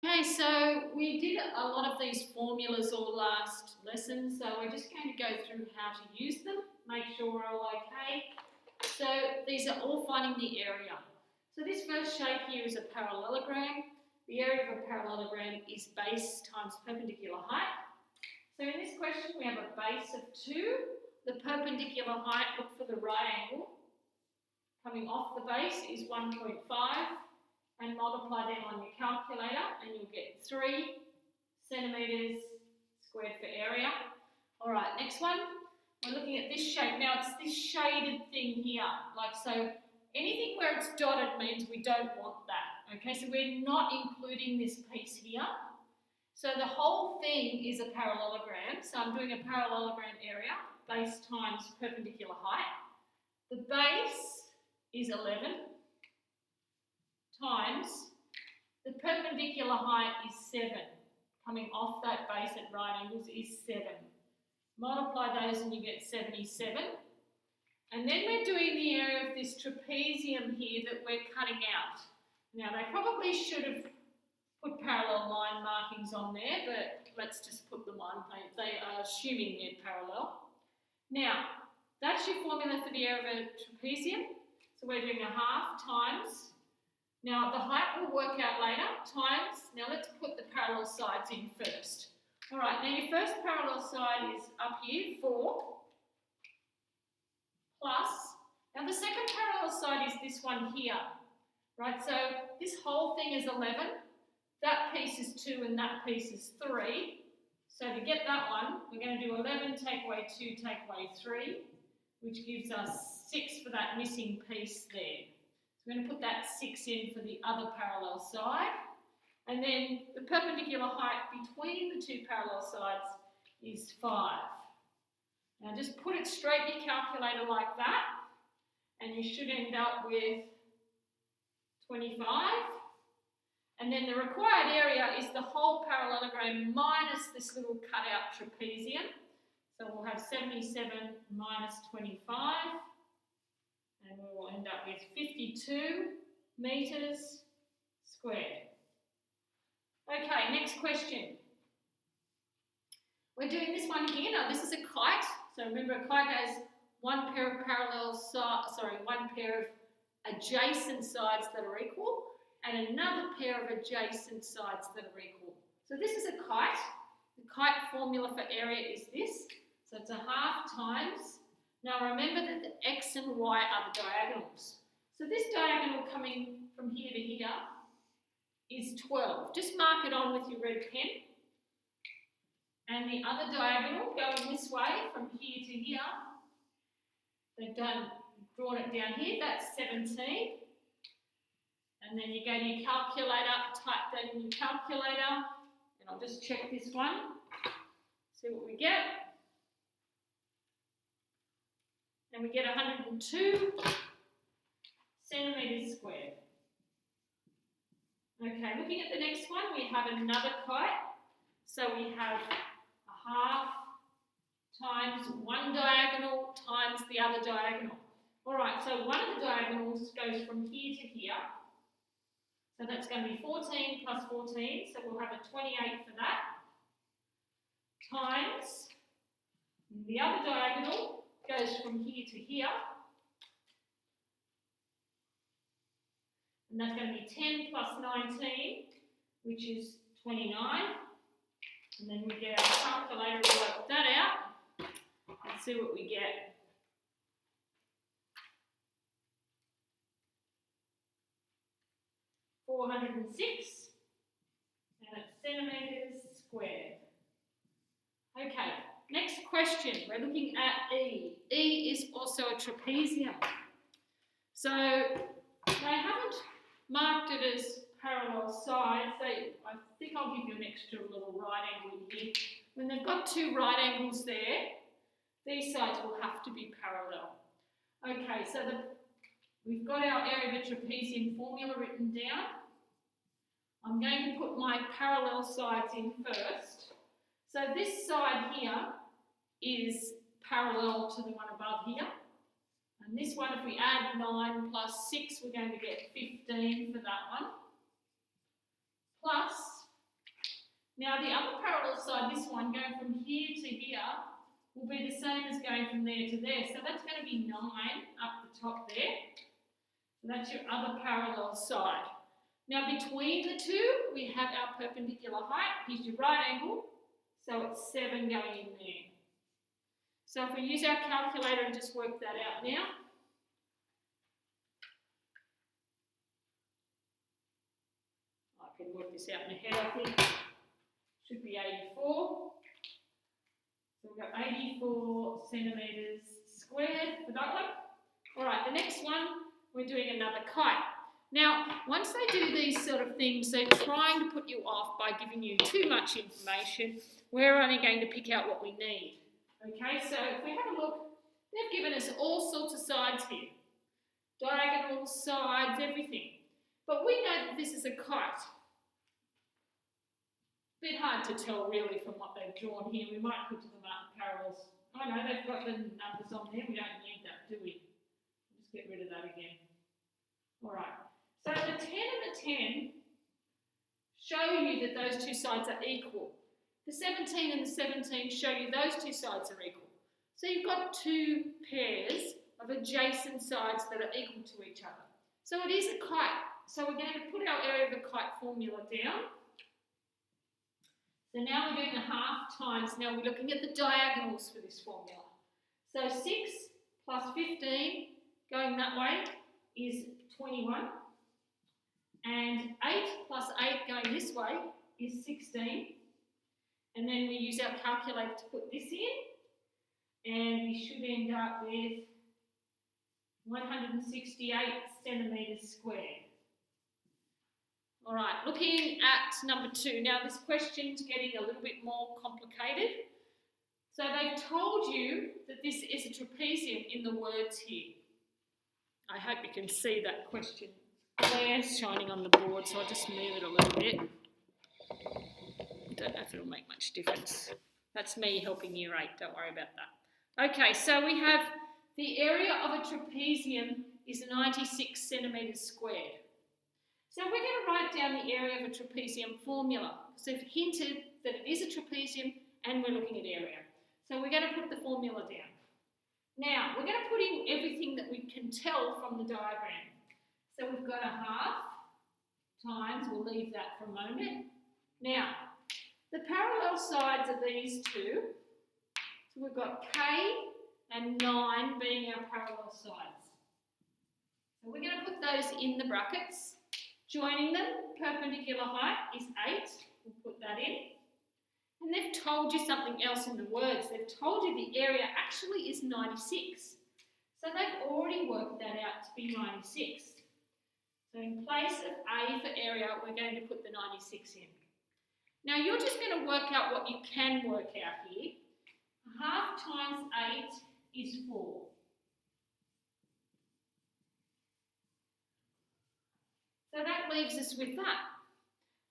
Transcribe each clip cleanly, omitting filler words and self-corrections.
Okay, so we did a lot of these formulas all last lesson, so we're just going to go through how to use them, make sure we're all okay. So these are all finding the area. So this first shape here is a parallelogram. The area of a parallelogram is base times perpendicular height. So in this question we have a base of 2. The perpendicular height, look for the right angle, coming off the base is 1.5. And multiply them on your calculator and you'll get 3 centimetres squared for area. Alright, next one. We're looking at this shape. Now it's this shaded thing here. Like so, anything where it's dotted means we don't want that. Okay, so we're not including this piece here. So the whole thing is a parallelogram. So I'm doing a parallelogram area, base times perpendicular height. The base is 11. Times the perpendicular height is 7. Coming off that base at right angles is 7. Multiply those and you get 77. And then we're doing the area of this trapezium here that we're cutting out. Now they probably should have put parallel line markings on there, but let's just put them on. They are assuming they're parallel. Now, that's your formula for the area of a trapezium. So we're doing 1/2 times. Now, the height will work out later, times, now let's put the parallel sides in first. All right, now your first parallel side is up here, 4, plus, now the second parallel side is this one here, right? So this whole thing is 11, that piece is 2 and that piece is 3. So to get that one, we're going to do 11 take away 2 take away 3, which gives us 6 for that missing piece there. We're going to put that 6 in for the other parallel side. And then the perpendicular height between the two parallel sides is 5. Now just put it straight in your calculator like that, and you should end up with 25. And then the required area is the whole parallelogram minus this little cutout trapezium. So we'll have 77 minus 25. And we will end up with 52 metres squared. Okay, next question. We're doing this one here. Now this is a kite. So remember, a kite has one pair of one pair of adjacent sides that are equal and another pair of adjacent sides that are equal. So this is a kite. The kite formula for area is this. So it's 1/2 times. Now remember that the x and y are the diagonals. So this diagonal coming from here to here is 12. Just mark it on with your red pen. And the other diagonal going this way from here to here, they've drawn it down here, that's 17. And then you go to your calculator, type that in your calculator, and I'll just check this one, see what we get. And we get 102 centimetres squared. Okay, looking at the next one, we have another kite. So we have 1/2 times one diagonal times the other diagonal. All right, so one of the diagonals goes from here to here. So that's going to be 14 plus 14, so we'll have a 28 for that. Times the other diagonal goes from here to here, and that's going to be 10 plus 19, which is 29, and then we get our calculator to work that out and see what we get. .406, and it's centimetres squared. Okay. Next question, we're looking at E. E is also a trapezium. So they haven't marked it as parallel sides. I think I'll give you an extra little right angle in here. When they've got 2 right angles there, these sides will have to be parallel. Okay, so we've got our area of a trapezium formula written down. I'm going to put my parallel sides in first. So this side here is parallel to the one above here. And this one, if we add 9 plus 6, we're going to get 15 for that one. Plus Now the other parallel side, this one, going from here to here, will be the same as going from there to there. So that's going to be 9 up the top there. So that's your other parallel side. Now between the two, we have our perpendicular height. Here's your right angle, so it's 7 going in there. So if we use our calculator and just work that out now. I can work this out in my head, I think. Should be 84. So we've got 84 centimetres squared for that one. All right, the next one, we're doing another kite. Now, once they do these sort of things, they're trying to put you off by giving you too much information. We're only going to pick out what we need. Okay, so if we have a look, they've given us all sorts of sides here. Diagonals, sides, everything. But we know that this is a kite. Bit hard to tell really from what they've drawn here. We might put them up in parallels. Oh no, they've got the numbers on there. We don't need that, do we? Just get rid of that again. All right. So the 10 and the 10 show you that those two sides are equal. The 17 and the 17 show you those two sides are equal. So you've got two pairs of adjacent sides that are equal to each other. So it is a kite. So we're going to put our area of a kite formula down. So now we're doing a half times. Now we're looking at the diagonals for this formula. So 6 plus 15 going that way is 21. And 8 plus 8 going this way is 16. And then we use our calculator to put this in. And we should end up with 168 centimetres squared. All right, looking at number 2. Now this question's getting a little bit more complicated. So they've told you that this is a trapezium in the words here. I hope you can see that question. Glare's shining on the board, so I'll just move it a little bit. I don't know if it'll make much difference. That's me helping year 8, don't worry about that. Okay, so we have the area of a trapezium is 96 centimetres squared. So we're going to write down the area of a trapezium formula. So they've hinted that it is a trapezium and we're looking at area. So we're going to put the formula down. Now, we're going to put in everything that we can tell from the diagram. So we've got a half times, we'll leave that for a moment. Now, the parallel sides of these two, so we've got K and 9 being our parallel sides. So we're going to put those in the brackets. Joining them, perpendicular height is 8. We'll put that in. And they've told you something else in the words. They've told you the area actually is 96. So they've already worked that out to be 96. So in place of A for area, we're going to put the 96 in. Now you're just going to work out what you can work out here. Half times 8 is 4. So that leaves us with that.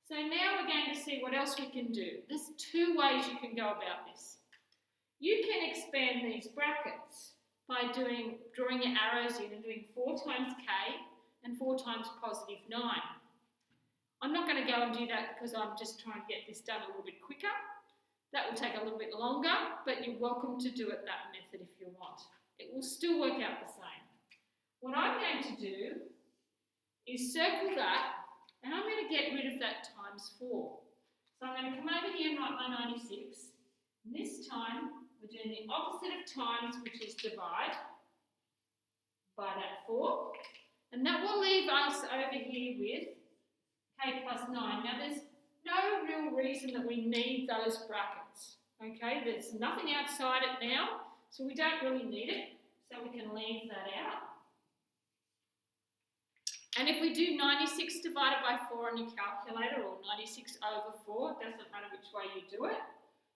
So now we're going to see what else we can do. There's 2 ways you can go about this. You can expand these brackets by drawing your arrows in and doing 4 times K and 4 times positive 9. I'm not going to go and do that because I'm just trying to get this done a little bit quicker. That will take a little bit longer, but you're welcome to do it that method if you want. It will still work out the same. What I'm going to do is circle that, and I'm going to get rid of that times 4. So I'm going to come over here and write my 96. And this time, we're doing the opposite of times, which is divide by that 4. And that will leave us over here with K plus 9. Now, there's no real reason that we need those brackets. Okay, there's nothing outside it now, so we don't really need it. So we can leave that out. And if we do 96 divided by 4 on your calculator, or 96 over 4, it doesn't matter which way you do it,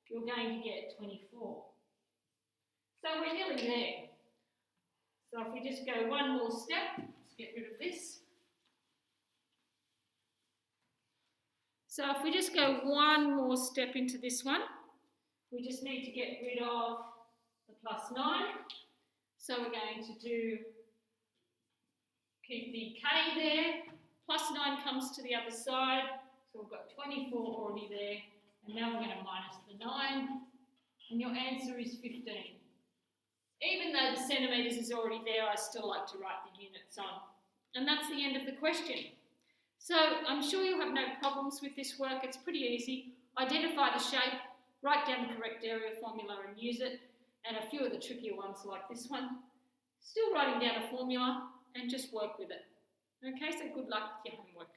you're going to get 24. So we're nearly there. So if we just go one more step, let's get rid of this. So if we just go one more step into this one, we just need to get rid of the plus 9. So we're going to keep the K there, plus 9 comes to the other side, so we've got 24 already there, And now we're going to minus the 9, and your answer is 15. Even though the centimetres is already there, I still like to write the units on. And that's the end of the question. So I'm sure you'll have no problems with this work. It's pretty easy. Identify the shape, write down the correct area formula and use it, and a few of the trickier ones like this one. Still writing down a formula and just work with it. Okay, so good luck with your homework.